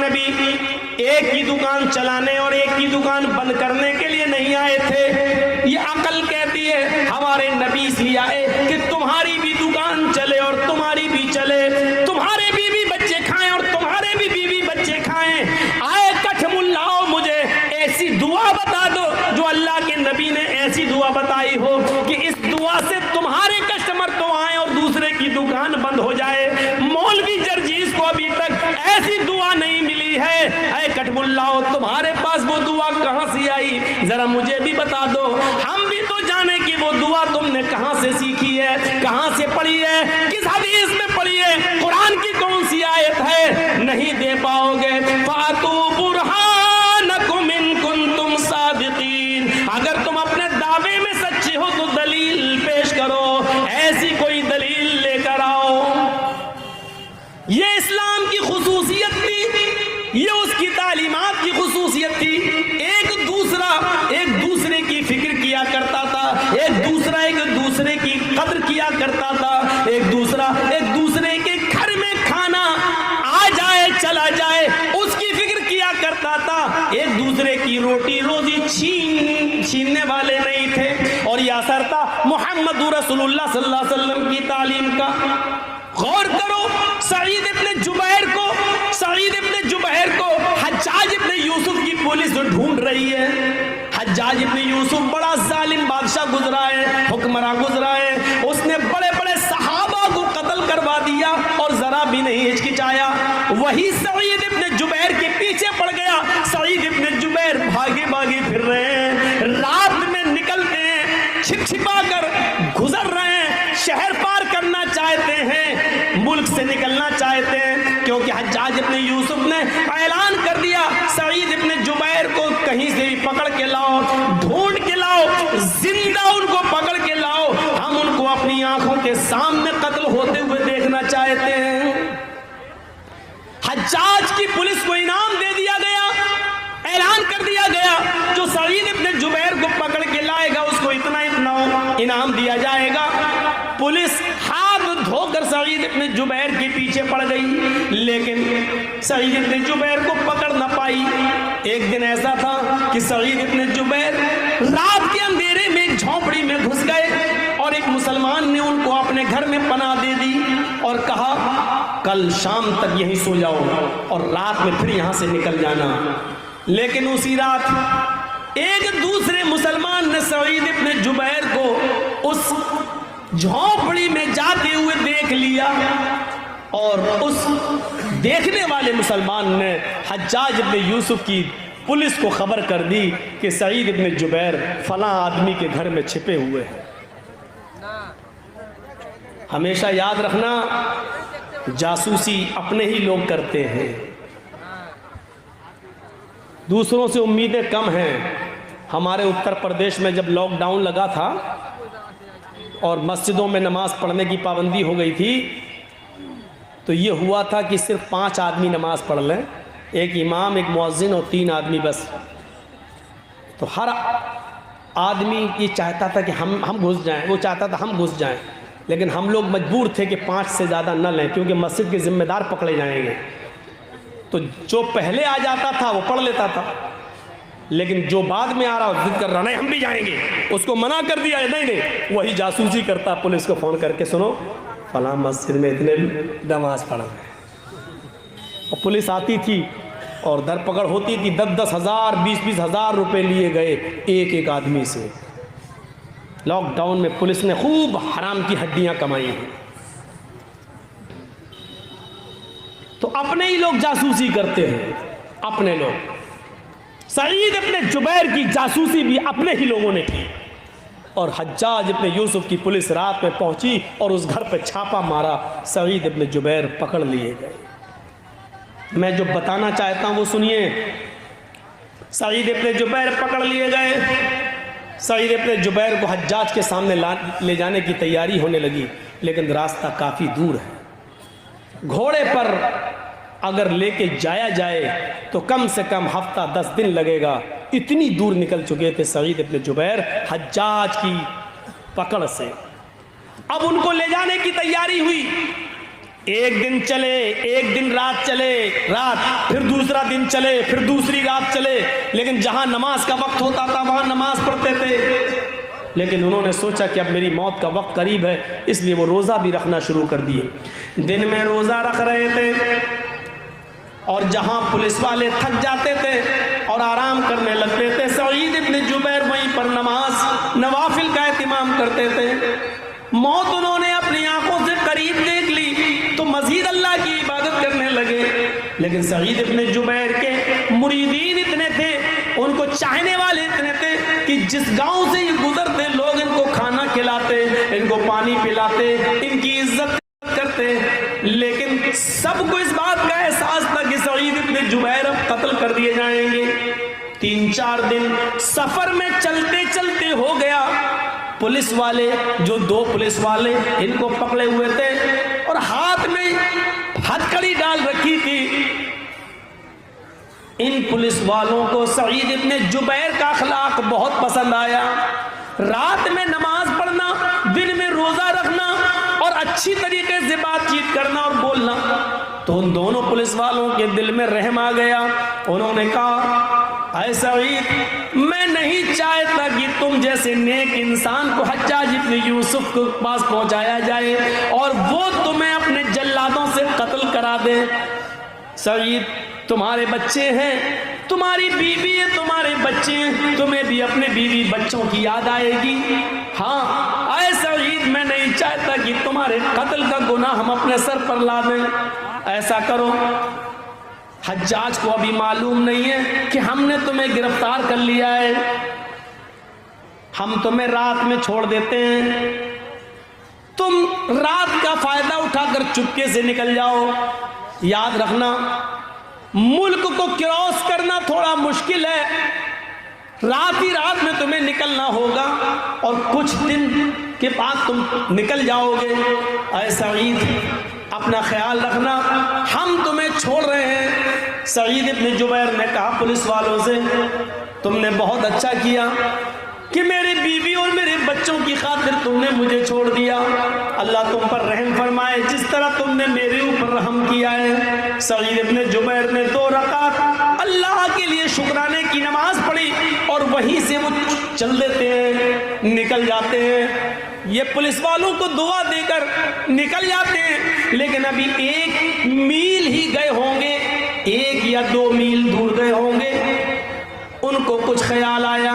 نبی ایک کی دکان چلانے اور ایک کی دکان بند کرنے کے لیے نہیں آئے تھے. یہ عقل کہتی ہے ہمارے نبی اس لیے آئے کہ تمہاری بھی دکان چلے اور تمہاری بھی چلے, تمہارے بیوی بچے کھائیں اور تمہارے بھی بیوی بچے کھائیں. آئے کٹھ ملاؤ, مجھے ایسی دعا بتا دو جو اللہ کے نبی نے ایسی دعا بتائی ہو کہ اس دعا سے تمہارے کسٹمر تو آئیں اور دوسرے کی دکان بند ہو جائے. مولوی جرجیز کو ابھی تک ایسی دعا نہیں ملی ہے. اے کٹھ ملاؤ, تمہارے پاس وہ دعا کہاں سے آئی, ذرا مجھے بھی بتا دو, ہم بھی تو جانے کہ وہ دعا تم نے کہاں سے سیکھی ہے, کہاں سے پڑھی ہے, کس حدیث میں پڑھی ہے, قرآن کی کون سی آیت ہے. نہیں دے پاؤ گے. فَاتُوا بُرْهَانَكُمْ إِن كُنتُمْ صَادِقِينَ, اگر تم اپنے دعوے میں سچے ہو تو دلیل پیش کرو, ایسی کوئی دلیل لے کر آؤ. یہ اسلام کی خصوصیت تھی, یہ اس کی تعلیمات کی خصوصیت تھی. ایک دوسرے کی فکر کیا کرتا تھا, ایک دوسرے کی قدر کیا کرتا تھا, ایک دوسرے کے گھر میں کھانا آ جائے چلا جائے اس کی فکر کیا کرتا تھا. ایک دوسرے کی روٹی روزی چھیننے والے نہیں تھے. اور یہ اثر تھا محمد رسول اللہ صلی اللہ علیہ وسلم کی تعلیم کا. غور کرو, سعید ابن جبیر کو حجاج ابن یوسف کی پولیس ڈھونڈ رہی ہے. حجاج ابن یوسف بڑا ظالم بادشاہ گزرا ہے, حکمراں گزرا ہے. اس نے بڑے بڑے صحابہ کو قتل کروا دیا اور ذرا بھی نہیں ہچکچایا. وہی سعید ابن جبیر کے پیچھے پڑ گیا. سعید ابن جبیر بھاگے پھر رہے ہیں, رات میں نکلتے ہیں, چھپا کر گزر رہے ہیں, شہر پار کرنا چاہتے ہیں, ملک سے نکلنا چاہتے ہیں, کیونکہ حجاج ابن یوسف نے اعلان کر دیا سعید ابن جبیر کو کہیں سے بھی پکڑ کے لاؤ, ڈھونڈ کے لاؤ, زندہ ان کو پکڑ کے لاؤ, ہم ان کو اپنی آنکھوں کے سامنے قتل ہوتے ہوئے دیکھنا چاہتے ہیں. حجاج کی پولیس کو انعام دے دیا گیا, اعلان کر دیا گیا جو سعید ابن جبیر کو پکڑ کے لائے گا اس کو اتنا انعام دیا جائے گا. پولیس ہاتھ دھو کر سعید ابن جبیر کے پیچھے پڑ گئی, لیکن سعید ابن جبیر کو پکڑ نہ پائی. ایک دن ایسا تھا کہ سعید ابن جبیر رات کے اندھیرے میں ایک جھونپڑی میں گھس گئے اور ایک مسلمان نے ان کو اپنے گھر میں پناہ دے دی اور کہا کل شام تک یہیں سو جاؤ اور رات میں پھر یہاں سے نکل جانا. لیکن اسی رات ایک دوسرے مسلمان نے سعید ابن جبیر کو اس جھونپڑی میں جاتے ہوئے دیکھ لیا اور اس دیکھنے والے مسلمان نے حجاج ابن یوسف کی پولیس کو خبر کر دی کہ سعید ابن جبیر فلاں آدمی کے گھر میں چھپے ہوئے ہیں. ہمیشہ یاد رکھنا, جاسوسی اپنے ہی لوگ کرتے ہیں, دوسروں سے امیدیں کم ہیں. ہمارے اتر پردیش میں جب لاک ڈاؤن لگا تھا اور مسجدوں میں نماز پڑھنے کی پابندی ہو گئی تھی تو یہ ہوا تھا کہ صرف 5 آدمی نماز پڑھ لیں, ایک امام, ایک مؤذن اور 3 آدمی بس. تو ہر آدمی یہ چاہتا تھا کہ ہم گھس جائیں, وہ چاہتا تھا ہم گھس جائیں, لیکن ہم لوگ مجبور تھے کہ 5 سے زیادہ نہ لیں کیونکہ مسجد کے ذمہ دار پکڑے جائیں گے. تو جو پہلے آ جاتا تھا وہ پڑھ لیتا تھا, لیکن جو بعد میں آ رہا ضد کر رہا نہیں ہم بھی جائیں گے, اس کو منع کر دیا. نہیں, وہی جاسوسی کرتا, پولیس کو فون کر کے سنو فلاں مسجد میں اتنے نماز پڑھا. اور پولیس آتی تھی اور در پکڑ ہوتی تھی, 10-10 ہزار 20-20 ہزار روپے لیے گئے ایک آدمی سے. لاک ڈاؤن میں پولیس نے خوب حرام کی ہڈیاں کمائی ہیں. تو اپنے ہی لوگ جاسوسی کرتے ہیں, اپنے لوگ. سعید ابن جبیر کی جاسوسی بھی اپنے ہی لوگوں نے کی اور حجاج ابن یوسف کی پولیس رات میں پہنچی اور اس گھر پہ چھاپا مارا, سعید ابن جبیر پکڑ لیے گئے. میں جو بتانا چاہتا ہوں وہ سنیے. سعید ابن جبیر پکڑ لیے گئے. سعید ابن جبیر کو حجاج کے سامنے لے جانے کی تیاری ہونے لگی, لیکن راستہ کافی دور ہے. گھوڑے پر اگر لے کے جایا جائے تو کم سے کم ہفتہ 10 دن لگے گا. اتنی دور نکل چکے تھے سعید ابن جبیر حجاج کی پکڑ سے. اب ان کو لے جانے کی تیاری ہوئی. ایک دن چلے، ایک دن رات چلے، رات پھر دوسرا دن چلے، پھر دوسری رات چلے، لیکن جہاں نماز کا وقت ہوتا تھا وہاں نماز پڑھتے تھے۔ لیکن انہوں نے سوچا کہ اب میری موت کا وقت قریب ہے، اس لیے وہ روزہ بھی رکھنا شروع کر دیے۔ دن میں روزہ رکھ رہے تھے، اور جہاں پولیس والے تھک جاتے تھے اور آرام کرنے لگتے تھے، سعید ابن جبیر وہیں پر نماز نوافل کا اہتمام کرتے تھے۔ موت انہوں نے اپنی آنکھوں سے قریب دیکھ لی تو مزید اللہ کی عبادت کرنے لگے، لیکن سعید ابن جبیر کے مریدین اتنے تھے، ان کو چاہنے والے اتنے تھے کہ جس گاؤں سے یہ گزرتے لوگ ان کو کھانا کھلاتے، ان کو پانی پلاتے، ان کی عزت کرتے، لیکن سب کو اس بات کا احساس تھا کہ سعید ابن جبیر اب قتل کر دیے جائیں گے۔ 3-4 دن سفر میں چلتے چلتے ہو گیا۔ پولیس والے، جو 2 پولیس والے ان کو پکڑے ہوئے تھے اور ہاتھ میں ہتھکڑی ڈال رکھی تھی، ان پولیس والوں کو سعید ابن جبیر کا اخلاق بہت پسند آیا۔ رات میں نماز پڑھنا، دن میں روزہ رکھنا اور اچھی طریقے سے بات چیت کرنا اور بولنا، تو ان دونوں پولیس والوں کے دل میں رحم آ گیا۔ انہوں نے کہا، اے سعید، میں نہیں چاہتا کہ تم جیسے نیک انسان کو حجاج ابن یوسف کے پاس پہنچایا جائے اور وہ تمہیں اپنے جلادوں سے قتل کرا دے۔ سعید، تمہارے بچے ہیں، تمہاری بیوی ہے، تمہارے بچے ہیں، تمہیں بھی اپنے بیوی بچوں کی یاد آئے گی۔ ہاں اے سعید، میں نہیں چاہتا کہ تمہارے قتل کا گناہ ہم اپنے سر پر لا دیں۔ ایسا کرو، حجاج کو ابھی معلوم نہیں ہے کہ ہم نے تمہیں گرفتار کر لیا ہے، ہم تمہیں رات میں چھوڑ دیتے ہیں، تم رات کا فائدہ اٹھا کر چپکے سے نکل جاؤ۔ یاد رکھنا، ملک کو کراس کرنا تھوڑا مشکل ہے، رات ہی رات میں تمہیں نکلنا ہوگا اور کچھ دن کے بعد تم نکل جاؤ گے۔ اے سعید، اپنا خیال رکھنا، ہم تمہیں چھوڑ رہے ہیں۔ سعید ابن جبیر نے کہا پولیس والوں سے، تم نے بہت اچھا کیا کہ میرے بیوی اور میرے بچوں کی خاطر تم نے مجھے چھوڑ دیا، اللہ تم پر رحم فرمائے جس طرح تم نے میرے اوپر رحم کیا ہے۔ سعید ابن جبیر نے 2 رکعت اللہ کے لیے شکرانے کی نماز پڑھی اور وہیں سے وہ چل دیتے ہیں، نکل جاتے ہیں۔ یہ پولیس والوں کو دعا دے کر نکل جاتے ہیں، لیکن ابھی 1 میل ہی گئے ہوں گے، 1 یا 2 میل دور گئے ہوں گے، ان کو کچھ خیال آیا،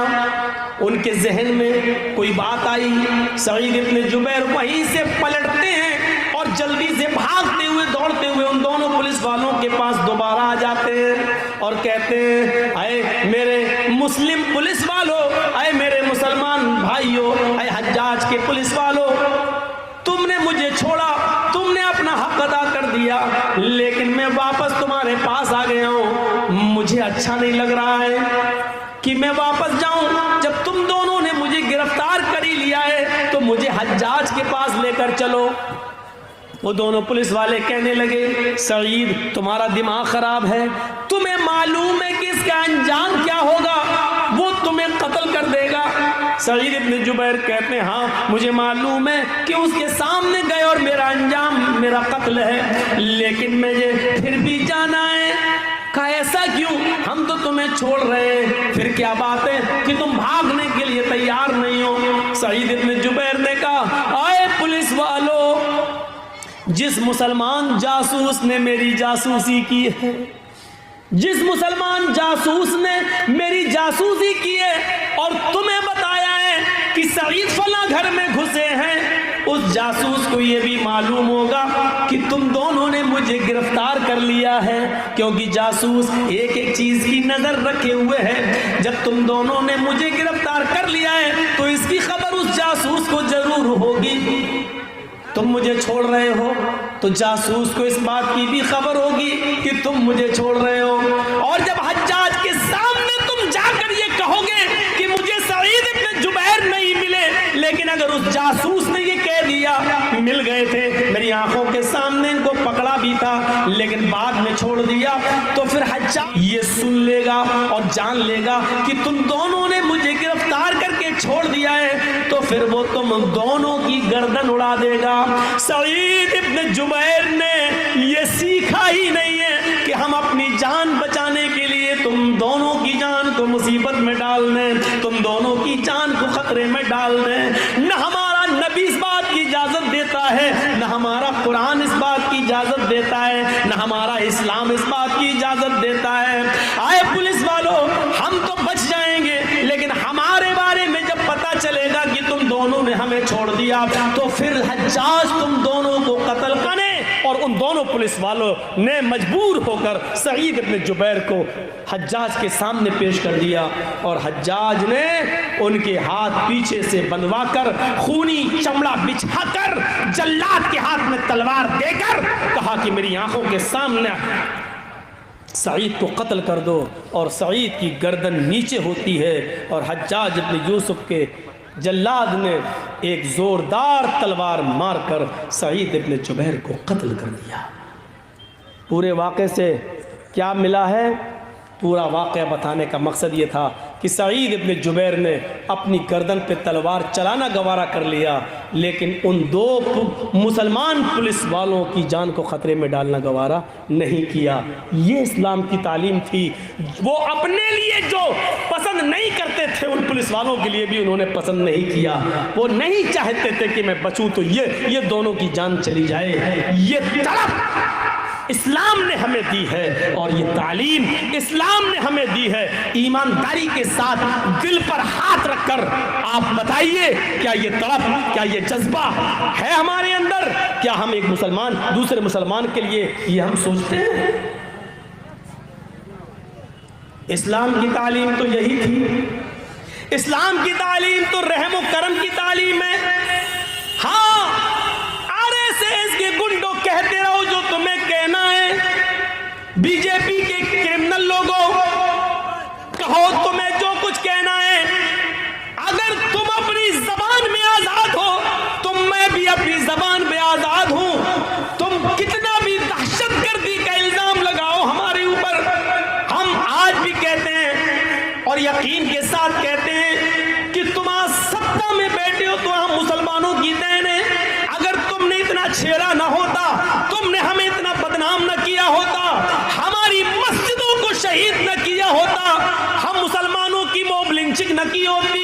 ان کے ذہن میں کوئی بات آئی۔ سعید ابن جبیر وہیں سے پلٹتے ہیں اور جلدی سے بھاگتے ہوئے دوڑتے ہوئے ان دونوں پولیس والوں کے پاس دوبارہ آ جاتے ہیں اور کہتے ہیں، اے میرے مسلم پولیس والوں، اے میرے مسلمان بھائیوں، اے حجاج کے پولیس والوں، تم نے مجھے چھوڑا، تم نے اپنا حق ادا کر دیا، لیکن میں واپس تمہارے پاس آ گیا ہوں۔ مجھے اچھا نہیں لگ رہا ہے کہ میں واپس جاؤں، جب تم دونوں نے مجھے گرفتار کر ہی لیا ہے تو مجھے حجاج کے پاس لے کر چلو۔ وہ دونوں پولیس والے کہنے لگے، سعید تمہارا دماغ خراب ہے، تمہیں معلوم ہے کہ اس کا انجام کیا ہوگا، وہ تمہیں قتل کر دے گا۔ سعید ابن جبیر کہتے ہیں، ہاں مجھے معلوم ہے کہ اس کے سامنے گئے اور میرا انجام میرا قتل ہے، لیکن مجھے پھر بھی جانا ہے۔ کہا ایسا کیوں؟ ہم تو تمہیں چھوڑ رہے ہیں، پھر کیا بات ہے کہ تم بھاگنے کے لیے تیار نہیں ہو؟ سعید ابن جبیر نے کہا، آئے پولیس والو، جس مسلمان جاسوس نے میری جاسوسی کی ہے، جس مسلمان جاسوس نے میری جاسوسی کی ہے اور تمہیں بتایا ہے کہ سعید فلاں گھر میں گھسے ہیں، اس جاسوس کو یہ بھی معلوم ہوگا کہ تم دونوں نے مجھے گرفتار کر لیا ہے، کیونکہ جاسوس ایک ایک چیز کی نظر رکھے ہوئے ہے۔ جب تم دونوں نے مجھے گرفتار کر لیا ہے تو اس کی خبر اس جاسوس کو ضرور ہوگی۔ تم مجھے چھوڑ رہے ہو تو جاسوس کو اس بات کی بھی خبر ہوگی کہ تم مجھے چھوڑ رہے ہو، اور جب حجاج کے سامنے تم جا کر یہ کہو گے کہ مجھے سعید ابن جبیر نہیں ملے، لیکن اگر اس جاسوس نے یہ کہہ دیا مل گئے تھے، میری آنکھوں کے سامنے ان کو پکڑا بھی تھا لیکن بعد میں چھوڑ دیا، تو پھر حجاج یہ سن لے گا اور جان لے گا کہ تم دونوں نے مجھے گرفتار کر کے چھوڑ دیا ہے تو پھر وہ تم دونوں کی گردن اڑا دے گا۔ سعید ابن جبیر نے یہ سیکھا ہی نہیں ہے کہ ہم اپنی جان بچانے کے لیے تم دونوں کی جان کو مصیبت میں ڈال دیں، تم دونوں کی جان کو خطرے میں ڈال دیں۔ نہ ہمارا نبی اس بات کی اجازت دیتا ہے، نہ ہمارا قرآن اس بات کی اجازت دیتا ہے، نہ ہمارا اسلام اس بات کی اجازت دیتا ہے۔ آئے پولیس والوں، ہم تو بچ جائیں گے، لیکن ہمارے بارے میں جب پتا چلے گا کہ تم دونوں نے ہمیں چھوڑ دیا تو پھر حجاج تم دونوں کو قتل کرے۔ اور ان دونوں پولیس والوں نے مجبور ہو کر سعید ابن جبیر کو حجاج کے سامنے پیش کر دیا، اور حجاج نے ان کے ہاتھ پیچھے سے بندھوا کر خونی چمڑا بچھا کر جلاد کے ہاتھ میں تلوار دے کر کہا کہ میری آنکھوں کے سامنے سعید کو قتل کر دو، اور سعید کی گردن نیچے ہوتی ہے، اور حجاج ابن یوسف کے جلاد نے ایک زوردار تلوار مار کر سعید ابن جبیر کو قتل کر دیا۔ پورے واقعے سے کیا ملا ہے؟ پورا واقعہ بتانے کا مقصد یہ تھا کہ سعید ابن جبیر نے اپنی گردن پہ تلوار چلانا گوارا کر لیا، لیکن ان دو مسلمان پولیس والوں کی جان کو خطرے میں ڈالنا گوارا نہیں کیا۔ یہ اسلام کی تعلیم تھی۔ وہ اپنے لیے جو پسند نہیں کرتے تھے ان پولیس والوں کے لیے بھی انہوں نے پسند نہیں کیا۔ وہ نہیں چاہتے تھے کہ میں بچوں تو یہ دونوں کی جان چلی جائے۔ یہ طرف اسلام نے ہمیں دی ہے، اور یہ تعلیم اسلام نے ہمیں دی ہے۔ ایمانداری کے ساتھ دل پر ہاتھ رکھ کر آپ بتائیے، کیا یہ طرف، کیا یہ جذبہ ہے ہمارے اندر؟ کیا ہم ایک مسلمان دوسرے مسلمان کے لیے یہ ہم سوچتے ہیں؟ اسلام کی تعلیم تو یہی تھی۔ اسلام کی تعلیم تو رحم و کرم کی تعلیم ہے۔ ہاں، RSS کے گنڈوں کہتے رہو جو تمہیں کہنا ہے، بی جے پی کے کرمنل لوگوں کہو تمہیں جو کچھ کہنا ہے، اگر تم اپنی زبان میں آزاد ہو تو میں بھی اپنی زبان میں آزاد ہوں۔ تم کتنا بھی دہشت گردی کا الزام لگاؤ ہمارے اوپر، ہم آج بھی کہتے ہیں اور یقین کے ساتھ کہتے ہیں کہ تم آج سطح میں بیٹھے ہو تو ہم مسلمانوں کی دین ہے۔ اگر تم نے اتنا چھیڑا نہ ہوتا، تم نے ہمیں اتنا بدنام نہ کیا ہوتا، ہماری مسجدوں کو شہید نہ کیا ہوتا، ہم مسلمانوں کی موب لنچنگ نہ کی ہوتی،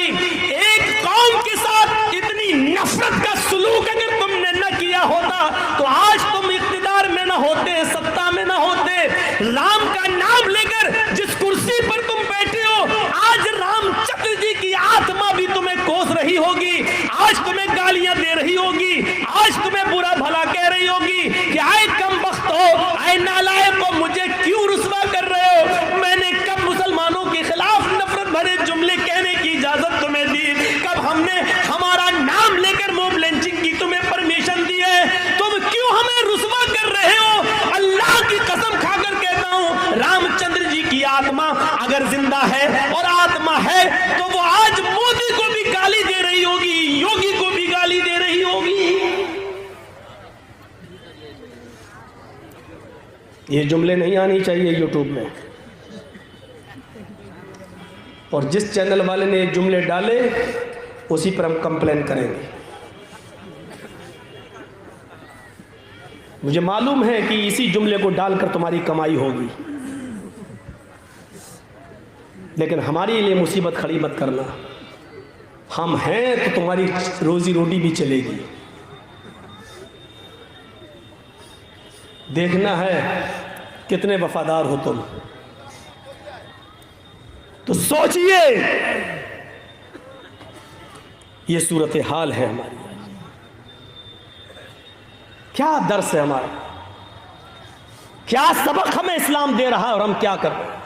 ایک قوم کے ساتھ اتنی نفرت کا سلوک اگر تم نے نہ کیا ہوتا تو آج تم اقتدار میں نہ ہوتے، سطح میں نہ ہوتے۔ رام کا نام لے کر جس کرسی پر تم بیٹھے ہو، آج رام چندر جی کی آتما بھی تمہیں کوس رہی ہوگی، آج تمہیں گالیاں دے رہی ہوگی، آج تمہیں برا بھلا کہہ رہی ہوگی کہ آئے کم بخت ہو، آئے نالائق ہو، مجھے کیوں رسوا کر رہے ہو؟ میں نے کب مسلمانوں کے خلاف نفرت بھرے جملے کہنے کی اجازت تمہیں دی؟ کب ہم نے ہمارا نام لے کر موب لنچنگ کی تمہیں پرمیشن دی ہے؟ تم کیوں ہمیں رسوا کر رہے ہو؟ اللہ کی قسم کھا کر کہتا ہوں، رام چندر جی کی آتما اگر زندہ ہے اور آتما ہے تو وہ آج مودی کو بھی گالی دے رہی ہوگی، یوگی کو بھی گالی دے رہی ہوگی۔ یہ جملے نہیں آنی چاہیے یوٹیوب میں، اور جس چینل والے نے یہ جملے ڈالے اسی پر ہم کمپلین کریں گے۔ مجھے معلوم ہے کہ اسی جملے کو ڈال کر تمہاری کمائی ہوگی، لیکن ہمارے لیے مصیبت کھڑی مت کرنا۔ ہم ہیں تو تمہاری روزی روٹی بھی چلے گی۔ دیکھنا ہے کتنے وفادار ہو تم، تو سوچئے یہ صورتحال ہے ہماری، کیا درس ہے ہمارا، کیا سبق ہمیں اسلام دے رہا ہے اور ہم کیا کر رہے ہیں؟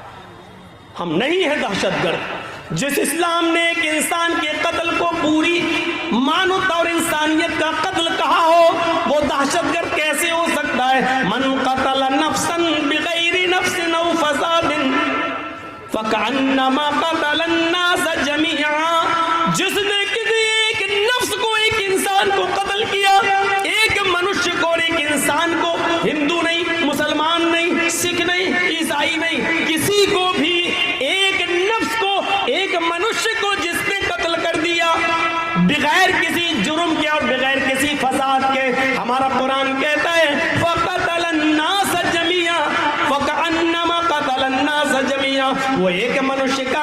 ہم نہیں ہیں دہشت گرد۔ جس اسلام نے ایک انسان کے قتل کو پوری مانوت اور انسانیت کا قتل کہا ہو، وہ دہشت گرد کیسے ہو سکتا ہے؟ من قتل نفسا بغیر نفس او فساد فکأنما قتل الناس جميعا۔ جس نے کسی ایک نفس کو، ایک انسان کو قتل کیا، ایک منشیہ کو اور ایک انسان کو، ہندو نہیں، مسلمان نہیں، سکھ نہیں، عیسائی نہیں، کسی کو بھی ایک نفس کو، ایک منشیہ کو جس نے قتل کر دیا، بغیر کسی جرم کے اور بغیر کسی فساد کے. ہمارا قرآن کہتا ہے فَقَتَلَ النَّاسَ جَمِيعًا فَكَأَنَّمَا قَتَلَ النَّاسَ جَمِيعًا. وہ ایک منشیہ کا